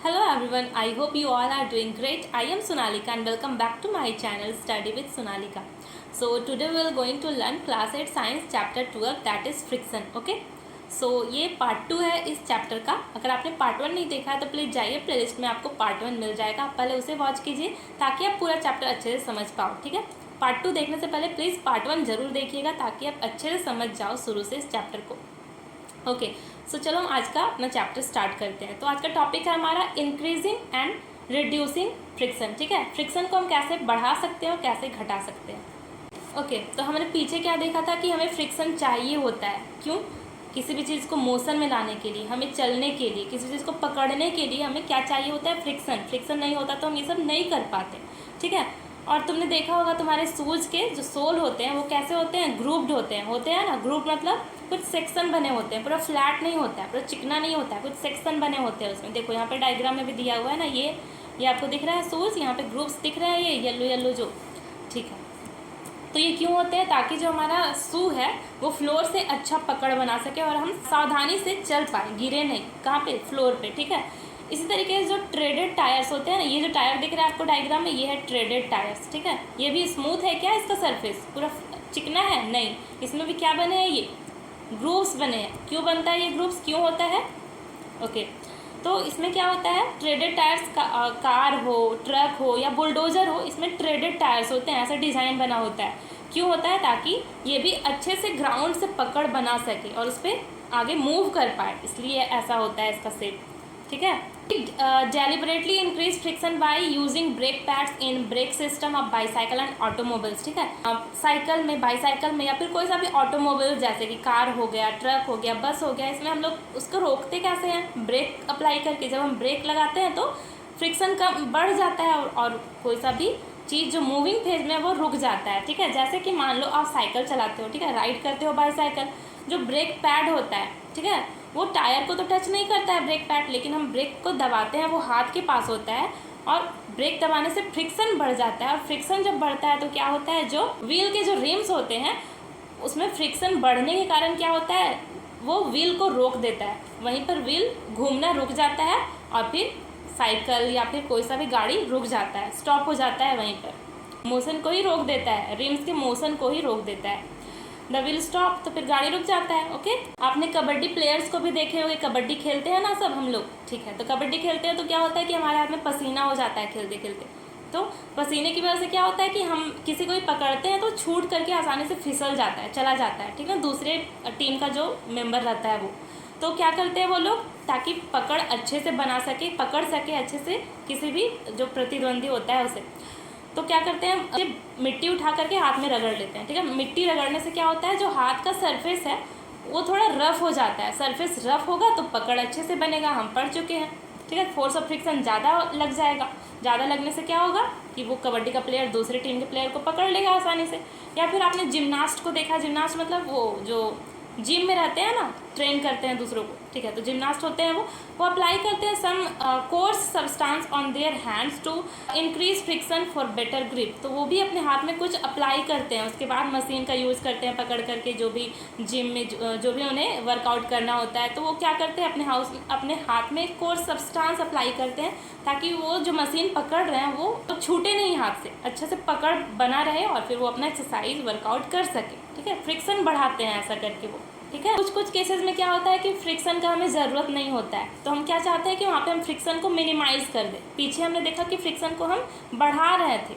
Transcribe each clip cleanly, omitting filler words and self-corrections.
Hello everyone, I hope you all are doing great. I am Sonalika and welcome back to my channel Study with Sonalika. So today we are going to learn class 8 science chapter 12 that is friction. Okay? So ये part 2 है इस chapter का. अगर आपने part 1 नहीं देखा है तो प्लीज़ जाइए प्लेलिस्ट में आपको पार्ट 1 मिल जाएगा. आप पहले उसे वॉच कीजिए ताकि आप पूरा चैप्टर अच्छे से समझ पाओ. ठीक है, पार्ट 2 देखने से पहले प्लीज़ पार्ट 1 ज़रूर देखिएगा ताकि आप अच्छे से समझ जाओ शुरू से इस चैप्टर को. ओके, सो चलो हम आज का अपना चैप्टर स्टार्ट करते हैं. तो आज का टॉपिक है हमारा इंक्रीजिंग एंड रिड्यूसिंग फ्रिक्शन. ठीक है, फ्रिक्शन को हम कैसे बढ़ा सकते हैं और कैसे घटा सकते हैं. ओके, तो हमने पीछे क्या देखा था कि हमें फ्रिक्शन चाहिए होता है. क्यों? किसी भी चीज़ को मोशन में लाने के लिए, हमें चलने के लिए, किसी चीज़ को पकड़ने के लिए हमें क्या चाहिए होता है? फ्रिक्शन. फ्रिक्शन नहीं होता तो हम ये सब नहीं कर पाते. ठीक है, और तुमने देखा होगा तुम्हारे शूज़ के जो सोल होते हैं वो कैसे होते हैं? ग्रुप्ड होते हैं ना. ग्रुप मतलब कुछ सेक्शन बने होते हैं, पूरा फ्लैट नहीं होता है, पूरा चिकना नहीं होता है, कुछ सेक्शन बने होते हैं उसमें. देखो यहाँ पे डायग्राम में भी दिया हुआ है ना, ये आपको दिख रहा है शूज़, यहाँ पे ग्रुप्स दिख रहे हैं, ये येलो येलो जो. ठीक है, तो ये क्यों होते हैं? ताकि जो हमारा शू है वो फ्लोर से अच्छा पकड़ बना सके और हम सावधानी से चल पाए, गिरे नहीं. कहाँ पे? फ्लोर पे. ठीक है, इसी तरीके से जो ट्रेडेड टायर्स होते हैं ना, ये जो टायर दिख रहा है आपको डायग्राम में, ये है ट्रेडेड टायर्स. ठीक है, ये भी स्मूथ है क्या? इसका सरफेस पूरा चिकना है? नहीं, इसमें भी क्या बने हैं? ये ग्रूव्स बने हैं. क्यों बनता है ये ग्रूव्स? क्यों होता है? ओके, तो इसमें क्या होता है? ट्रेडेड टायर्स कार हो, ट्रक हो या बुलडोज़र हो, इसमें ट्रेडेड टायर्स होते हैं. ऐसा डिज़ाइन बना होता है. क्यों होता है? ताकि ये भी अच्छे से ग्राउंड से पकड़ बना सके और उस पर आगे मूव कर पाए, इसलिए ऐसा होता है इसका शेप. ठीक है, deliberately increase friction by using brake pads in brake system of bicycle and automobiles. ठीक है, साइकिल में, बाईसाइकिल में या फिर कोई सा भी ऑटोमोबाइल जैसे कि कार हो गया, ट्रक हो गया, बस हो गया, इसमें हम लोग उसको रोकते कैसे हैं? ब्रेक अप्लाई करके. जब हम ब्रेक लगाते हैं तो फ्रिक्शन कम बढ़ जाता है और कोई सा भी चीज़ जो मूविंग फेज में वो रुक जाता है. ठीक है, जैसे कि मान लो आप साइकिल चलाते हो, ठीक है, राइड करते हो बाईसाइकिल, जो ब्रेक पैड होता है, ठीक है, वो टायर को तो टच नहीं करता है ब्रेक पैड, लेकिन हम ब्रेक को दबाते हैं, वो हाथ के पास होता है और ब्रेक दबाने से फ्रिक्शन बढ़ जाता है. और फ्रिक्शन जब बढ़ता है तो क्या होता है? जो व्हील के जो रिम्स होते हैं उसमें फ्रिक्शन बढ़ने के कारण क्या होता है? वो व्हील को रोक देता है, वहीं पर व्हील घूमना रुक जाता है और फिर साइकिल या फिर कोई सा भी गाड़ी रुक जाता है, स्टॉप हो जाता है. वहीं पर मोशन को ही रोक देता है, रिम्स के मोशन को ही रोक देता है. द व्हील स्टॉप, तो फिर गाड़ी रुक जाता है. ओके, आपने कबड्डी प्लेयर्स को भी देखे होंगे, कबड्डी खेलते हैं ना सब हम लोग. ठीक है, तो कबड्डी खेलते हैं तो क्या होता है कि हमारे हाथ में पसीना हो जाता है खेलते खेलते. तो पसीने की वजह से क्या होता है कि हम किसी को भी पकड़ते हैं तो छूट करके आसानी से फिसल जाता है, चला जाता है. ठीक है, दूसरे टीम का जो मेंबर रहता है वो, तो क्या करते हैं वो लोग, ताकि पकड़ अच्छे से बना सके, पकड़ सके अच्छे से किसी भी जो प्रतिद्वंदी होता है उसे, तो क्या करते हैं? मिट्टी उठा करके हाथ में रगड़ लेते हैं. ठीक है, मिट्टी रगड़ने से क्या होता है? जो हाथ का सरफेस है वो थोड़ा रफ हो जाता है. सरफेस रफ होगा तो पकड़ अच्छे से बनेगा. हम पढ़ चुके हैं. ठीक है, फोर्स ऑफ फ्रिक्शन ज़्यादा लग जाएगा. ज़्यादा लगने से क्या होगा कि वो कबड्डी का प्लेयर दूसरे टीम के प्लेयर को पकड़ लेगा आसानी से. या फिर आपने जिमनास्ट को देखा, जिमनास्ट मतलब वो जो जिम में रहते हैं ना, ट्रेन करते हैं दूसरों को. ठीक है, तो जिमनास्ट होते हैं वो अप्लाई करते हैं some coarse substance on their hands to increase friction for better grip. तो वो भी अपने हाथ में कुछ अप्लाई करते हैं, उसके बाद मशीन का यूज़ करते हैं पकड़ करके. जो भी जिम में जो भी उन्हें वर्कआउट करना होता है तो वो क्या करते हैं? अपने हाथ में कोर्स सब्सटेंस अप्लाई करते हैं ताकि वो जो मशीन पकड़ रहे हैं वो तो छूटे नहीं हाथ से, अच्छे से पकड़ बना रहे और फिर वो अपना एक्सरसाइज वर्कआउट कर सके. ठीक है, फ्रिक्शन बढ़ाते हैं ऐसा करके वो. ठीक है, कुछ केसेस में क्या होता है कि फ्रिक्शन का हमें ज़रूरत नहीं होता है, तो हम क्या चाहते हैं कि वहाँ पे हम फ्रिक्शन को मिनिमाइज़ कर दें. पीछे हमने देखा कि फ्रिक्शन को हम बढ़ा रहे थे.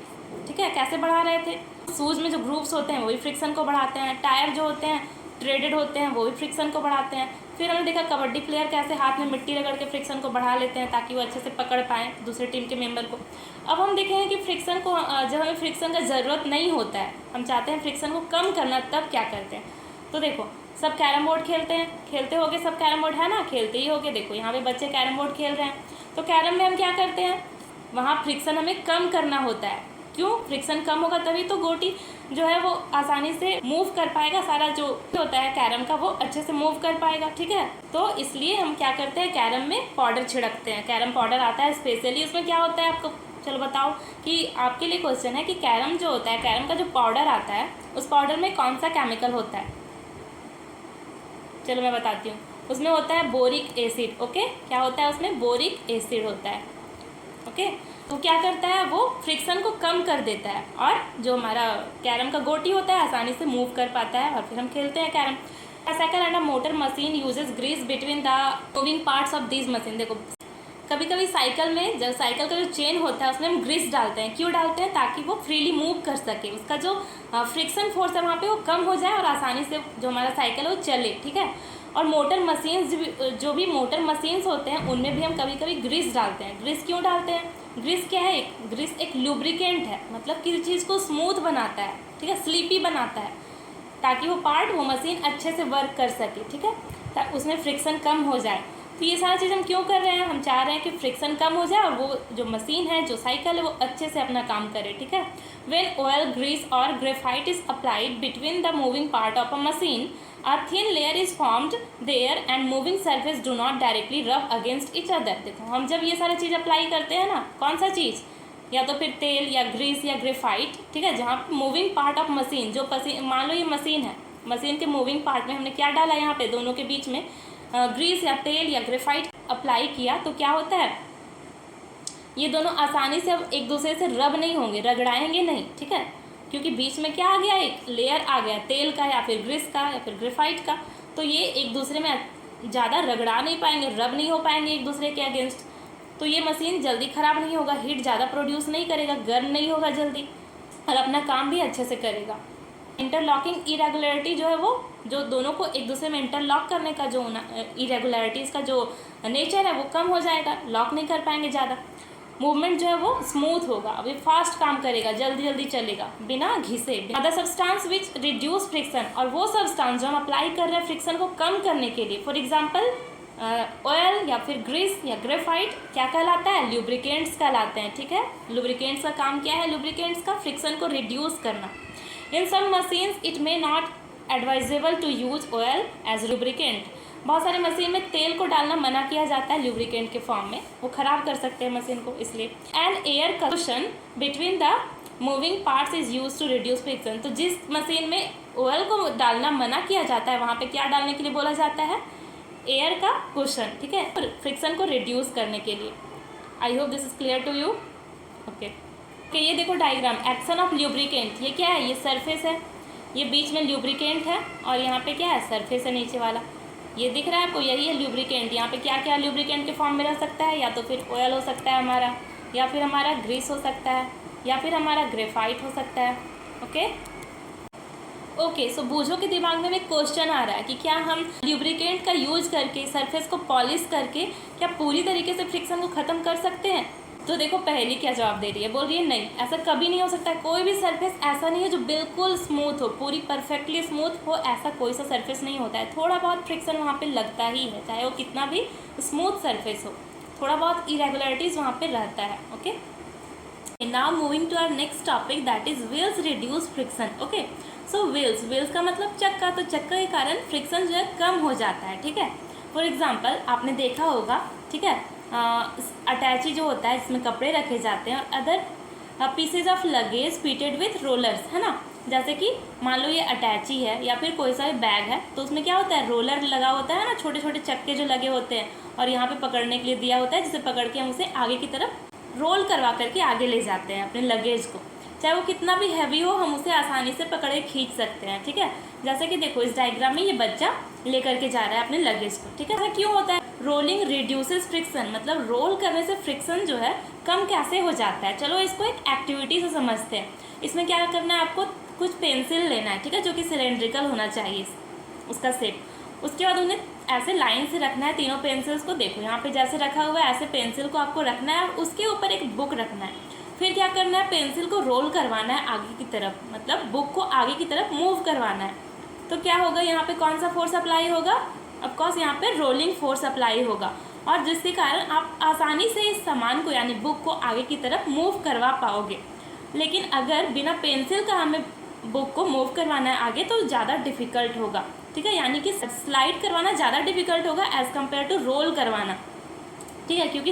ठीक है, कैसे बढ़ा रहे थे? शूज़ में जो ग्रूव्स होते हैं वो भी फ्रिक्शन को बढ़ाते हैं. टायर जो होते हैं ट्रेडेड होते हैं वो भी फ्रिक्शन को बढ़ाते हैं. फिर हमने देखा कबड्डी प्लेयर कैसे हाथ में मिट्टी रगड़ के फ्रिक्शन को बढ़ा लेते हैं ताकि वो अच्छे से पकड़ पाएँ दूसरे टीम के मेंबर को. अब हम देखेंगे कि फ्रिक्शन को जब हमें फ्रिक्शन का ज़रूरत नहीं होता है, हम चाहते हैं फ्रिक्शन को कम करना, तब क्या करते हैं? तो देखो, सब कैरम बोर्ड खेलते होगे सब. कैरम बोर्ड है ना, खेलते ही होगे. देखो यहाँ पे बच्चे कैरम बोर्ड खेल रहे हैं, तो कैरम में हम क्या करते हैं? वहाँ फ्रिक्शन हमें कम करना होता है. क्यों? फ्रिक्शन कम होगा तभी तो गोटी जो है वो आसानी से मूव कर पाएगा, सारा जो होता है कैरम का वो अच्छे से मूव कर पाएगा. ठीक है, तो इसलिए हम क्या करते हैं? कैरम में पाउडर छिड़कते हैं. कैरम पाउडर आता है स्पेशली. उसमें क्या होता है आपको, चलो बताओ कि आपके लिए क्वेश्चन है कि कैरम जो होता है, कैरम का जो पाउडर आता है उस पाउडर में कौन सा केमिकल होता है? चलो मैं बताती हूँ. उसमें होता है बोरिक एसिड। ओके, क्या होता है उसमें? बोरिक एसिड होता है। ओके, तो क्या करता है वो? फ्रिक्शन को कम कर देता है और जो हमारा कैरम का गोटी होता है आसानी से मूव कर पाता है और फिर हम खेलते हैं carrom. Cycle and a motor machine uses grease between the moving parts of this machine. देखो कभी कभी साइकिल में, जब साइकिल का जो चेन होता है उसमें हम ग्रीस डालते हैं। क्यों डालते हैं? ताकि वो फ्रीली मूव कर सके, उसका जो फ्रिक्शन फोर्स है वहाँ पे वो कम हो जाए और आसानी से जो हमारा साइकिल है वो चले। ठीक है, और मोटर मशीन्स, जो भी मोटर मशीन्स होते हैं उनमें भी हम कभी कभी ग्रीस डालते हैं। ग्रीस क्यों डालते हैं? ग्रीस क्या है? ग्रीस एक लुब्रिकेंट है, मतलब किसी चीज़ को स्मूथ बनाता है, ठीक है, स्लीपी बनाता है, ताकि वो पार्ट, वो मशीन अच्छे से वर्क कर सके। ठीक है, उसमें फ्रिक्शन कम हो जाए। तो ये सारी चीज़ हम क्यों कर रहे हैं? हम चाह रहे हैं कि फ्रिक्शन कम हो जाए और वो जो मशीन है, जो साइकिल है, वो अच्छे से अपना काम करे। ठीक है, व्हेन ऑयल, ग्रीस और graphite is applied between the moving part of a machine, a thin layer is formed there and moving surface do not directly rub against each other। देखो हम जब ये सारी चीज़ अप्लाई करते हैं ना, कौन सा चीज़, या तो फिर तेल या ग्रीस या ग्रेफाइट, ठीक है, जहाँ मूविंग पार्ट ऑफ मशीन, जो मान लो ये मशीन है, मशीन के मूविंग पार्ट में हमने क्या डाला, यहाँ पे दोनों के बीच में ग्रीस या तेल या ग्रेफाइट अप्लाई किया, तो क्या होता है, ये दोनों आसानी से अब एक दूसरे से रब नहीं होंगे, रगड़ाएंगे नहीं। ठीक है, क्योंकि बीच में क्या आ गया, एक लेयर आ गया तेल का या फिर ग्रीस का या फिर ग्रेफाइट का, तो ये एक दूसरे में ज़्यादा रगड़ा नहीं पाएंगे, रब नहीं हो पाएंगे एक दूसरे के अगेंस्ट। तो ये मशीन जल्दी ख़राब नहीं होगा, हीट ज़्यादा प्रोड्यूस नहीं करेगा, गर्म नहीं होगा जल्दी, और अपना काम भी अच्छे से करेगा। इंटरलॉकिंग इरेगुलरिटी जो है, वो जो दोनों को एक दूसरे में इंटरलॉक करने का जो इरेगुलरिटीज़ का जो नेचर है वो कम हो जाएगा, लॉक नहीं कर पाएंगे ज़्यादा। मूवमेंट जो है वो स्मूथ होगा, अभी फास्ट काम करेगा, जल्दी जल्दी चलेगा, बिना घिसे। Other substance which reduce friction, और वो सब्सटेंस जो हम अप्लाई कर रहे हैं फ्रिक्शन को कम करने के लिए, फॉर एग्जांपल ऑयल या फिर ग्रीस या ग्रेफाइट, क्या कहलाता है? लुब्रिकेंट्स कहलाते हैं। ठीक है, लुब्रिकेंट्स का काम क्या है? लुब्रिकेंट्स का फ्रिक्शन को रिड्यूस करना। In some machines it may not advisable to use oil as lubricant. बहुत सारे मशीन में तेल को डालना मना किया जाता है लुब्रिकेंट के फॉर्म में, वो ख़राब कर सकते हैं मशीन को, इसलिए। And air cushion between the moving parts is use to reduce friction. तो जिस मशीन में ऑयल को डालना मना किया जाता है वहाँ पे क्या डालने के लिए बोला जाता है? एयर का कुशन। ठीक है, फ्रिक्शन को रिड्यूस करने के लिए। I hope this is clear to you. Okay, ये देखो डायग्राम, एक्शन ऑफ ल्यूब्रिकेंट। ये क्या है? ये सरफेस है, ये बीच में ल्यूब्रिकेंट है और यहाँ पे क्या है? सरफेस है नीचे वाला, ये दिख रहा है आपको, यही है ल्यूब्रिकेंट। यहाँ पे क्या क्या ल्यूब्रिकेंट के फॉर्म में रह सकता है? या तो फिर ऑयल हो सकता है हमारा, या फिर हमारा ग्रीस हो सकता है, या फिर हमारा ग्रेफाइट हो सकता है। ओके, सो बूझो के दिमाग में एक क्वेश्चन आ रहा है कि क्या हम ल्यूब्रिकेंट का यूज करके, सरफेस को पॉलिश करके, क्या पूरी तरीके से फ्रिक्शन को ख़त्म कर सकते हैं? तो देखो पहली क्या जवाब दे रही है, बोल रही है नहीं, ऐसा कभी नहीं हो सकता है। कोई भी सरफेस ऐसा नहीं है जो बिल्कुल स्मूथ हो, पूरी परफेक्टली स्मूथ हो, ऐसा कोई सा सरफेस नहीं होता है। थोड़ा बहुत फ्रिक्शन वहाँ पे लगता ही है, चाहे वो कितना भी स्मूथ सरफेस हो, थोड़ा बहुत इरेगुलरिटीज़ वहाँ पे रहता है। Okay, now moving to our next topic, that is wheels reduce friction. Okay, so wheels का मतलब चक्का, तो चक्का के कारण फ्रिक्शन जो है कम हो जाता है। ठीक है, फॉर एग्जाम्पल आपने देखा होगा, ठीक है, अटैची जो होता है जिसमें कपड़े रखे जाते हैं, और other pieces of luggage fitted with rollers, है ना। जैसे कि मान लो ये अटैची है या फिर कोई सा भी बैग है, तो उसमें क्या होता है? रोलर लगा होता है ना, छोटे छोटे चक्के जो लगे होते हैं, और यहाँ पे पकड़ने के लिए दिया होता है, जिसे पकड़ के हम उसे आगे की तरफ रोल करवा करके आगे ले जाते हैं अपने लगेज को। चाहे वो कितना भी हैवी हो, हम उसे आसानी से पकड़ के खींच सकते हैं। ठीक है, जैसे कि देखो इस डायग्राम में ये बच्चा लेकर के जा रहा है अपने लगेज को। ठीक है, ऐसा क्यों होता है? रोलिंग रिड्यूसेस फ्रिक्शन, मतलब रोल करने से फ्रिक्शन जो है कम कैसे हो जाता है। चलो इसको एक एक्टिविटी से समझते हैं। इसमें क्या करना है, आपको कुछ पेंसिल लेना है, ठीक है, जो कि सिलेंड्रिकल होना चाहिए उसका शेप। उसके बाद उन्हें ऐसे लाइन से रखना है, तीनों पेंसिल्स को। देखो यहाँ पे जैसे रखा हुआ है, ऐसे पेंसिल को आपको रखना है और उसके ऊपर एक बुक रखना है। फिर क्या करना है, पेंसिल को रोल करवाना है आगे की तरफ, मतलब बुक को आगे की तरफ मूव करवाना है। तो क्या होगा, यहाँ पे कौन सा फोर्स अप्लाई होगा? ऑफकोर्स यहाँ पे रोलिंग फोर्स अप्लाई होगा, और जिसके कारण आप आसानी से इस सामान को, यानी बुक को आगे की तरफ मूव करवा पाओगे। लेकिन अगर बिना पेंसिल का हमें बुक को मूव करवाना है आगे, तो ज़्यादा डिफ़िकल्ट होगा। ठीक है, यानी कि स्लाइड करवाना ज़्यादा डिफिकल्ट होगा एज़ कम्पेयर टू रोल करवाना। ठीक है, क्योंकि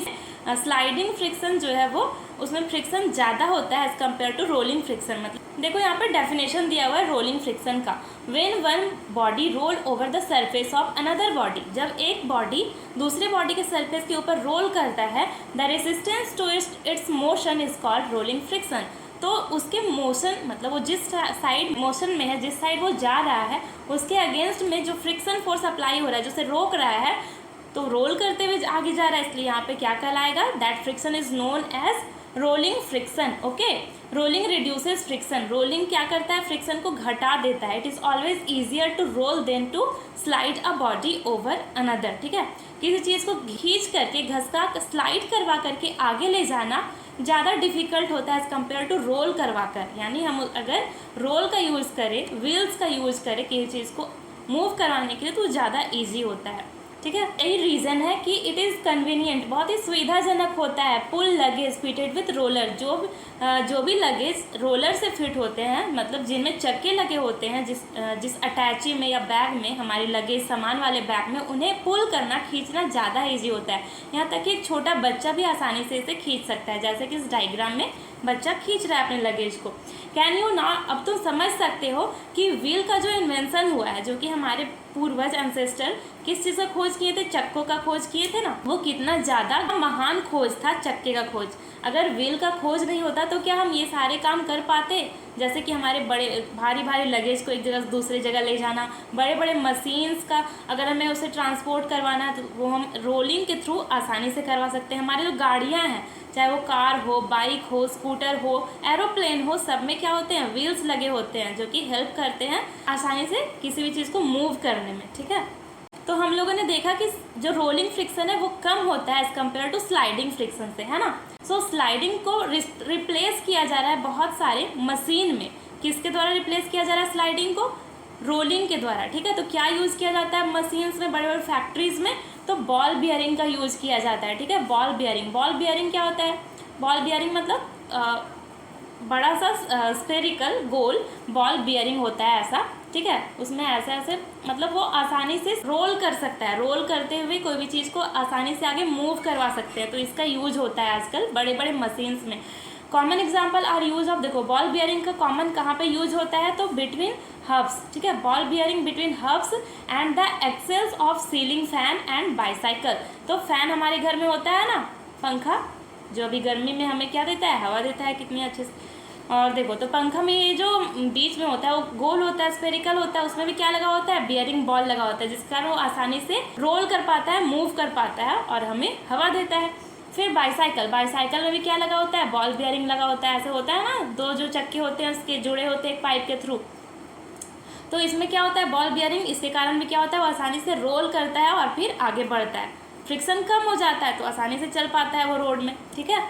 स्लाइडिंग फ्रिक्शन जो है वो उसमें फ्रिक्शन ज़्यादा होता है as compare to rolling friction. मतलब देखो यहाँ पर डेफिनेशन दिया हुआ है रोलिंग फ्रिक्शन का, when one body roll over the surface of another body, जब एक बॉडी दूसरे बॉडी के सरफेस के ऊपर रोल करता है, the resistance to its motion is called rolling friction. तो उसके मोशन मतलब वो जिस साइड मोशन में है, जिस साइड वो जा रहा है, उसके अगेंस्ट में जो फ्रिक्शन फोर्स अप्लाई हो रहा है, जो उसे रोक रहा है, तो रोल करते हुए आगे जा रहा है, इसलिए यहाँ पे क्या कहलाएगा, that friction is known as rolling friction. Okay, rolling reduces friction, rolling क्या करता है, फ्रिक्शन को घटा देता है। It is always easier to roll than to slide a body over another. ठीक है, किसी चीज़ को खींच करके घसका स्लाइड करवा करके आगे ले जाना ज़्यादा डिफिकल्ट होता है एज़ कम्पेयर टू रोल करवा कर। यानी हम अगर रोल का यूज़ करें, व्हील्स का यूज़ करें किसी चीज़ को मूव करवाने के लिए, तो ज़्यादा ईजी होता है। ठीक है, यही रीज़न है कि इट इज़ कन्वीनियंट, बहुत ही सुविधाजनक होता है। पुल लगेज फिटेड विथ रोलर, जो भी लगेज रोलर से फिट होते हैं, मतलब जिनमें चक्के लगे होते हैं, जिस अटैची में या बैग में, हमारे लगेज सामान वाले बैग में, उन्हें पुल करना, खींचना ज़्यादा ईजी होता है। यहाँ तक कि एक छोटा बच्चा भी आसानी से इसे खींच सकता है, जैसे कि इस डायग्राम में बच्चा खींच रहा है अपने लगेज को। कैन यू ना, अब तुम समझ सकते हो कि व्हील का जो इन्वेंशन हुआ है, जो कि हमारे पूर्वज एंसेस्टर किस चीज़ का खोज किए थे, चक्कों का खोज किए थे ना, वो कितना ज़्यादा महान खोज था चक्के का खोज। अगर व्हील का खोज नहीं होता तो क्या हम ये सारे काम कर पाते, जैसे कि हमारे बड़े भारी भारी लगेज को एक जगह से दूसरी जगह ले जाना, बड़े बड़े मशीन्स का अगर हमें उसे ट्रांसपोर्ट करवाना है तो वो हम रोलिंग के थ्रू आसानी से करवा सकते हैं। हमारे जो गाड़ियाँ हैं, चाहे वो कार हो, बाइक हो, स्कूटर हो, एरोप्लेन हो, सब में क्या होते हैं, व्हील्स लगे होते हैं, जो कि हेल्प करते हैं आसानी से किसी भी चीज़ को मूव करने में। ठीक है, तो हम लोगों ने देखा कि जो रोलिंग फ्रिक्शन है वो कम होता है as compare to sliding friction से, है ना। सो स्लाइडिंग को रिप्लेस किया जा रहा है बहुत सारे मशीन में। किसके द्वारा रिप्लेस किया जा रहा है स्लाइडिंग को, रोलिंग के द्वारा। ठीक है, तो क्या यूज़ किया जाता है मशीन्स में, बड़े बड़े फैक्ट्रीज में, तो बॉल बियरिंग का यूज़ किया जाता है। ठीक है, बॉल बियरिंग क्या होता है, बॉल बियरिंग मतलब बड़ा सा स्फेरिकल गोल बॉल बियरिंग होता है ऐसा। ठीक है, उसमें ऐसे ऐसे मतलब वो आसानी से रोल कर सकता है, रोल करते हुए कोई भी चीज़ को आसानी से आगे मूव करवा सकते हैं, तो इसका यूज होता है आजकल बड़े बड़े मशीन्स में। Common example are use of, देखो बॉल बियरिंग का कॉमन कहाँ पे यूज होता है, तो बिटवीन हब्स। ठीक है, ball bearing between hubs and the axles of ceiling fan and bicycle. तो फैन हमारे घर में होता है ना, पंखा, जो अभी गर्मी में हमें क्या देता है, हवा देता है कितनी अच्छे से। और देखो तो पंखा में ये जो बीच में होता है वो गोल होता है, स्फेरिकल होता है, उसमें भी क्या लगा होता है, बियरिंग बॉल लगा होता है, जिस कारण वो आसानी से रोल कर पाता है, मूव कर पाता है और हमें हवा देता है। फिर बाईसाइकिल में भी क्या लगा होता है, बॉल बियरिंग लगा होता है। ऐसे होता है ना, दो जो चक्के होते हैं उसके जुड़े होते हैं एक पाइप के थ्रू, तो इसमें क्या होता है बॉल बियरिंग, इसके कारण भी क्या होता है वो आसानी से रोल करता है और फिर आगे बढ़ता है, फ्रिक्शन कम हो जाता है तो आसानी से चल पाता है वो रोड में। ठीक है,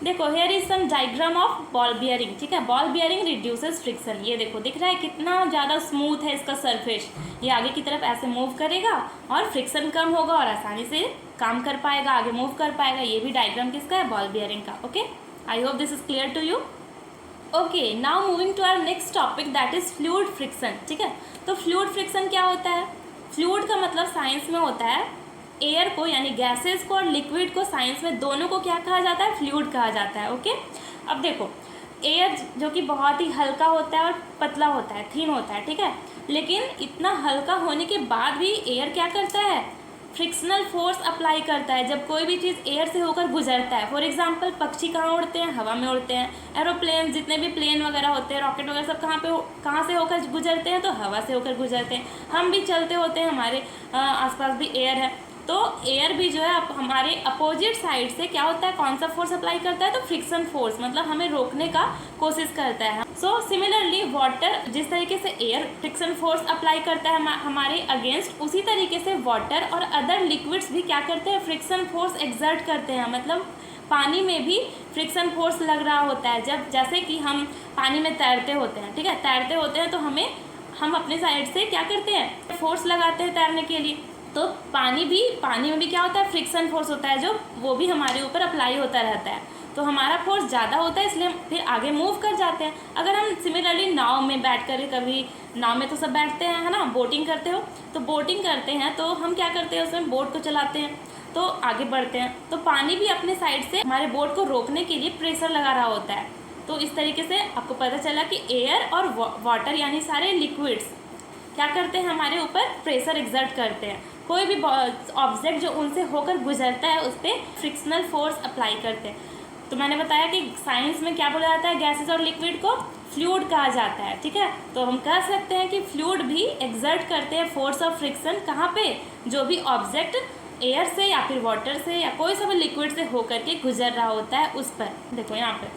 देखो here is some diagram of ball bearing. ठीक है, बॉल बियरिंग रिड्यूसेस फ्रिक्शन, ये देखो दिख रहा है कितना ज़्यादा स्मूथ है इसका सरफेस, ये आगे की तरफ ऐसे मूव करेगा और फ्रिक्शन कम होगा और आसानी से काम कर पाएगा, आगे मूव कर पाएगा। ये भी डायग्राम किसका है, बॉल बियरिंग का। Okay, I hope this is clear to you. Okay, now moving to our next topic that is fluid friction. ठीक है, तो फ्लूइड फ्रिक्शन क्या होता है, फ्लूइड का मतलब साइंस में होता है एयर को, यानी गैसेस को और लिक्विड को, साइंस में दोनों को क्या कहा जाता है, फ्लूइड कहा जाता है। ओके, अब देखो एयर जो कि बहुत ही हल्का होता है और पतला होता है, थिन होता है। ठीक है, लेकिन इतना हल्का होने के बाद भी एयर क्या करता है, फ्रिक्शनल फोर्स अप्लाई करता है जब कोई भी चीज़ एयर से होकर गुजरता है। फॉर एग्जांपल पक्षी कहाँ उड़ते हैं, हवा में उड़ते हैं। एरोप्लेन, जितने भी प्लेन वगैरह होते हैं, रॉकेट वगैरह, सब कहाँ से होकर गुजरते हैं, तो हवा से होकर गुजरते हैं। हम भी चलते होते हैं, हमारे आसपास भी एयर है, तो एयर भी जो है हमारे अपोजिट साइड से क्या होता है, कौन सा फोर्स अप्लाई करता है, तो फ्रिक्शन फोर्स, मतलब हमें रोकने का कोशिश करता है। सो सिमिलरली वाटर, जिस तरीके से एयर फ्रिक्शन फोर्स अप्लाई करता है हमारे अगेंस्ट, उसी तरीके से वाटर और अदर लिक्विड्स भी क्या करते हैं, फ्रिक्शन फोर्स एक्सर्ट करते हैं। मतलब पानी में भी फ्रिक्शन फोर्स लग रहा होता है, जब जैसे कि हम पानी में तैरते होते हैं। ठीक है, तैरते होते हैं तो हम अपने साइड से क्या करते हैं, फोर्स लगाते हैं तैरने के लिए। तो पानी में भी क्या होता है, फ्रिक्शन फोर्स होता है, जो वो भी हमारे ऊपर अप्लाई होता रहता है। तो हमारा फोर्स ज़्यादा होता है, इसलिए हम फिर आगे मूव कर जाते हैं। अगर हम सिमिलरली नाव में बैठ कर, कभी नाव में तो सब बैठते हैं, है ना, बोटिंग करते हो, तो बोटिंग करते हैं तो हम क्या करते हैं, उसमें बोट को चलाते हैं। तो आगे बढ़ते हैं। तो पानी भी अपने साइड से हमारे बोट को रोकने के लिए प्रेशर लगा रहा होता है। तो इस तरीके से आपको पता चला कि एयर और वाटर यानी सारे लिक्विड्स क्या करते हैं, हमारे ऊपर प्रेशर एक्सर्ट करते हैं। कोई भी ऑब्जेक्ट जो उनसे होकर गुजरता है उस पर फ्रिक्शनल फोर्स अप्लाई करते हैं। तो मैंने बताया कि साइंस में क्या बोला जाता है, गैसेस और लिक्विड को फ्लूइड कहा जाता है, ठीक है। तो हम कह सकते हैं कि फ्लूइड भी एक्सर्ट करते हैं फोर्स ऑफ फ्रिक्शन, कहाँ पे, जो भी ऑब्जेक्ट एयर से या फिर वाटर से या कोई सा भी लिक्विड से होकर के गुजर रहा होता है उस पर। देखो यहाँ पे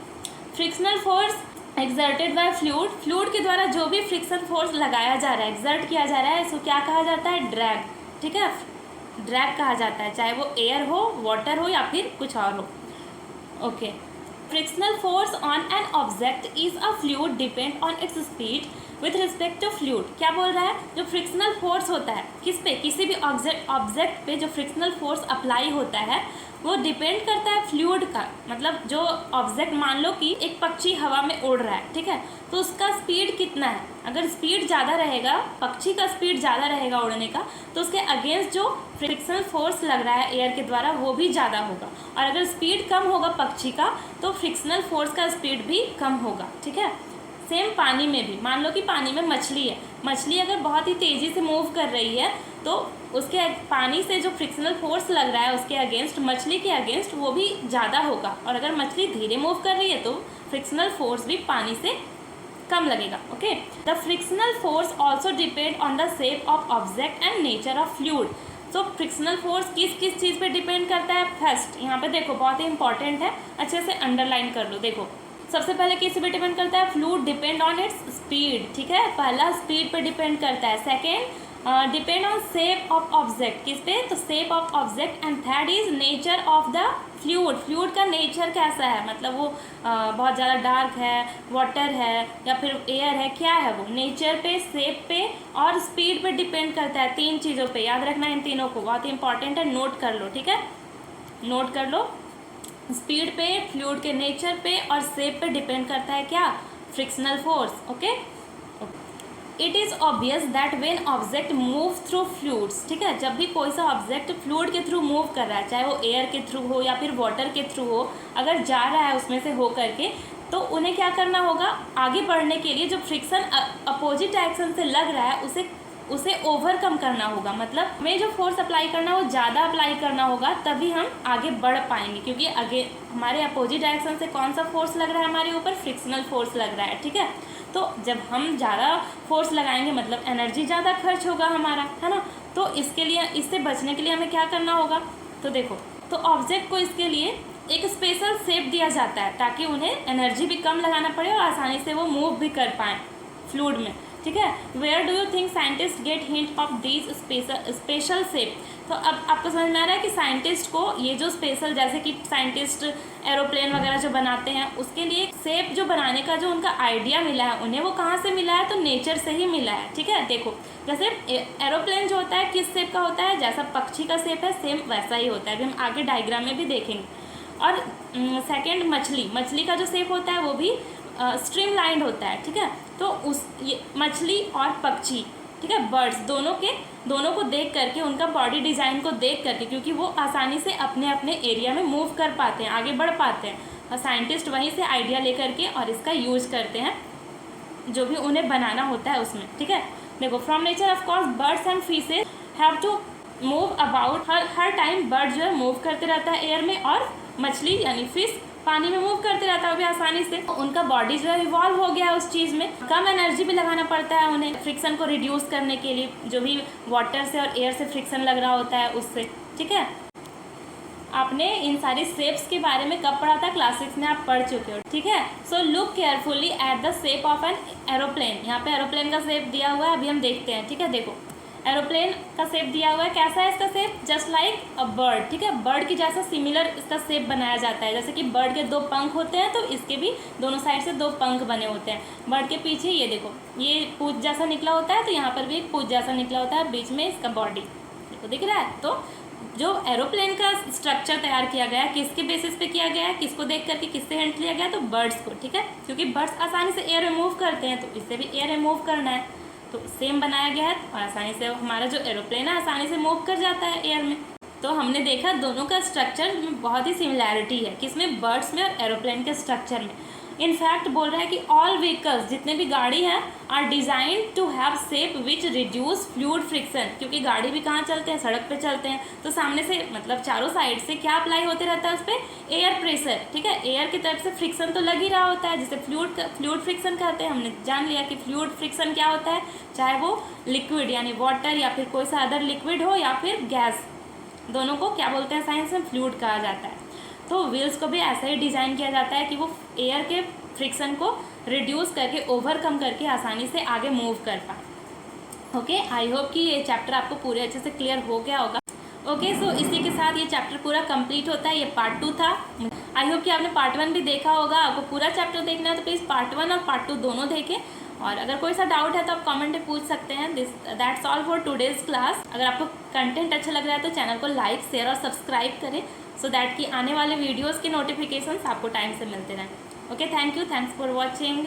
frictional force exerted by fluid, fluid के द्वारा जो भी फ्रिक्शन फोर्स लगाया जा रहा है, एक्सर्ट किया जा रहा है, इसको क्या कहा जाता है, ड्रैग, ठीक है, ड्रैग कहा जाता है, चाहे वो एयर हो, वाटर हो या फिर कुछ और हो। Okay, frictional force on an object is a fluid depend on its speed with respect to fluid. क्या बोल रहा है, जो फ्रिक्शनल फोर्स होता है किस पे, किसी भी ऑब्जेक्ट पे जो फ्रिक्शनल फोर्स अप्लाई होता है वो डिपेंड करता है फ्लूइड का। मतलब जो ऑब्जेक्ट, मान लो कि एक पक्षी हवा में उड़ रहा है, ठीक है, तो उसका स्पीड कितना है, अगर स्पीड ज़्यादा रहेगा, पक्षी का स्पीड ज़्यादा रहेगा उड़ने का, तो उसके अगेंस्ट जो फ्रिक्शनल फोर्स लग रहा है एयर के द्वारा वो भी ज़्यादा होगा। और अगर स्पीड कम होगा पक्षी का तो फ्रिक्शनल फोर्स का स्पीड भी कम होगा, ठीक है। सेम पानी में भी, मान लो कि पानी में मछली है, मछली अगर बहुत ही तेज़ी से मूव कर रही है तो उसके पानी से जो फ्रिक्शनल फोर्स लग रहा है उसके अगेंस्ट, मछली के अगेंस्ट, वो भी ज़्यादा होगा। और अगर मछली धीरे मूव कर रही है तो फ्रिक्शनल फोर्स भी पानी से कम लगेगा। Okay, the frictional force also depend on the shape of object and nature of fluid. तो फ्रिक्शनल फोर्स किस किस चीज़ पे डिपेंड करता है, फर्स्ट यहाँ पे देखो बहुत ही इंपॉर्टेंट है, अच्छे से अंडरलाइन कर लो। देखो सबसे पहले किस पे डिपेंड करता है, fluid depend on its speed, ठीक है, पहला स्पीड पे डिपेंड करता है। Second depend on shape of object, किस पे, तो shape of object. And third is nature of the fluid, fluid का नेचर कैसा है, मतलब वो बहुत ज़्यादा डार्क है, वाटर है या फिर एयर है, क्या है वो, नेचर पे, शेप पे और स्पीड पे डिपेंड करता है। तीन चीज़ों पे याद रखना, इन तीनों को बहुत ही इंपॉर्टेंट है, नोट कर लो, ठीक है, नोट कर लो। स्पीड पे, फ्लूइड के नेचर पे और शेप पे डिपेंड करता है क्या, frictional force. Okay, it is obvious that when object move through fluids, ठीक है, जब भी कोई सा ऑब्जेक्ट फ्लूइड के थ्रू मूव कर रहा है, चाहे वो एयर के थ्रू हो या फिर वाटर के थ्रू हो, अगर जा रहा है उसमें से हो करके, तो उन्हें क्या करना होगा, आगे बढ़ने के लिए जो फ्रिक्शन अपोजिट डायरेक्शन से लग रहा है उसे ओवरकम करना होगा। मतलब हमें जो फोर्स अप्लाई करना है वो ज़्यादा अप्लाई करना होगा, तभी हम आगे बढ़ पाएंगे, क्योंकि आगे हमारे अपोजिट डायरेक्शन से कौन सा फोर्स लग रहा है हमारे ऊपर, फ्रिक्शनल फोर्स लग रहा है, ठीक है। तो जब हम ज़्यादा फोर्स लगाएंगे मतलब एनर्जी ज़्यादा खर्च होगा हमारा, है ना। तो इसके लिए, इससे बचने के लिए हमें क्या करना होगा, तो देखो, तो ऑब्जेक्ट को इसके लिए एक स्पेशल शेप दिया जाता है ताकि उन्हें एनर्जी भी कम लगाना पड़े और आसानी से वो मूव भी कर पाएँ फ्लूइड में, ठीक है। Where do you think scientist get hint of these special shape. तो अब आपको समझ में आ रहा है कि साइंटिस्ट को ये जो स्पेशल, जैसे कि साइंटिस्ट एरोप्लेन वगैरह जो बनाते हैं उसके लिए शेप जो बनाने का जो उनका आइडिया मिला है उन्हें, वो कहाँ से मिला है, तो नेचर से ही मिला है, ठीक है। देखो जैसे एरोप्लेन जो होता है किस शेप का होता है, जैसा पक्षी का शेप है सेम वैसा ही होता है, अभी हम आगे डायग्राम में भी देखेंगे। और सेकेंड, मछली का जो शेप होता है वो भी स्ट्रीम लाइंड होता है, ठीक है। तो ये मछली और पक्षी, ठीक है, बर्ड्स, दोनों को देख करके, उनका बॉडी डिज़ाइन को देख करके, क्योंकि वो आसानी से अपने अपने एरिया में मूव कर पाते हैं, आगे बढ़ पाते हैं, और साइंटिस्ट वहीं से आइडिया लेकर के और इसका यूज करते हैं जो भी उन्हें बनाना होता है उसमें, ठीक है। देखो, from nature of course birds and fishes have to move about, हर टाइम बर्ड जो है मूव करते रहता है एयर में, और मछली यानी फिश पानी में मूव करते रहता है भी आसानी से। उनका बॉडी जो है इवॉल्व हो गया है उस चीज़ में, कम एनर्जी भी लगाना पड़ता है उन्हें फ्रिक्शन को रिड्यूस करने के लिए, जो भी वाटर से और एयर से फ्रिक्शन लग रहा होता है उससे, ठीक है। आपने इन सारी शेप्स के बारे में कब पढ़ा था, क्लास 6 में आप पढ़ चुके हो, ठीक है। So look carefully at the shape of an aeroplane. यहाँ पे एरोप्लेन का शेप दिया हुआ है, अभी हम देखते हैं, ठीक है। देखो एरोप्लेन का शेप दिया हुआ है, कैसा है इसका shape, just like a bird, ठीक है, बर्ड की जैसा सिमिलर इसका शेप बनाया जाता है। जैसे कि बर्ड के 2 पंख होते हैं तो इसके भी दोनों साइड से 2 पंख बने होते हैं। बर्ड के पीछे ये देखो, ये पूंछ जैसा निकला होता है, तो यहाँ पर भी एक पूंछ जैसा निकला होता है, बीच में इसका बॉडी देखो दिख रहा है। तो जो एरोप्लेन का स्ट्रक्चर तैयार किया गया है किसके बेसिस पे किया गया है, किसको देख करके, किससे हिंट लिया गया, तो बर्ड्स को, ठीक है, क्योंकि बर्ड्स आसानी से एयर में मूव करते हैं, तो इससे भी एयर में मूव करना है, तो सेम बनाया गया है और आसानी से हमारा जो एरोप्लेन है आसानी से मूव कर जाता है एयर में। तो हमने देखा दोनों का स्ट्रक्चर में बहुत ही सिमिलैरिटी है, किसमें, बर्ड्स में और एरोप्लेन के स्ट्रक्चर में। इनफैक्ट बोल रहा है कि ऑल व्हीकल्स, जितने भी गाड़ी हैं, are design to have shape which reduce fluid friction, क्योंकि गाड़ी भी कहाँ चलते हैं, सड़क पे चलते हैं, तो सामने से मतलब चारों साइड से क्या अप्लाई होते रहता है उस पर, एयर प्रेशर, ठीक है, एयर की तरफ से फ्रिक्शन तो लग ही रहा होता है, जिसे फ्लूइड फ्रिक्शन कहते हैं। हमने जान लिया कि फ्लूइड फ्रिक्शन क्या होता है, चाहे वो लिक्विड यानी वाटर या फिर कोई सा अदर लिक्विड हो या फिर गैस, दोनों को क्या बोलते हैं साइंस में, फ्लूइड कहा जाता है। तो व्हील्स को भी ऐसा ही डिज़ाइन किया जाता है कि वो एयर के फ्रिक्शन को रिड्यूस करके, ओवरकम करके आसानी से आगे मूव कर पाए। ओके, आई होप कि ये चैप्टर आपको पूरे अच्छे से क्लियर हो गया होगा। ओके, सो इसी के साथ ये चैप्टर पूरा कंप्लीट होता है। ये पार्ट 2 था। आई होप कि आपने पार्ट 1 भी देखा होगा। आपको पूरा चैप्टर देखना है तो प्लीज़ पार्ट 1 और पार्ट 2 दोनों देखें, और अगर कोई सा डाउट है तो आप कमेंट में पूछ सकते हैं। That's all for today's class. अगर आपको कंटेंट अच्छा लग रहा है तो चैनल को लाइक, शेयर और सब्सक्राइब करें, सो दैट कि आने वाले वीडियोज़ के नोटिफिकेशंस आपको टाइम से मिलते रहें। Okay, thank you, thanks for watching.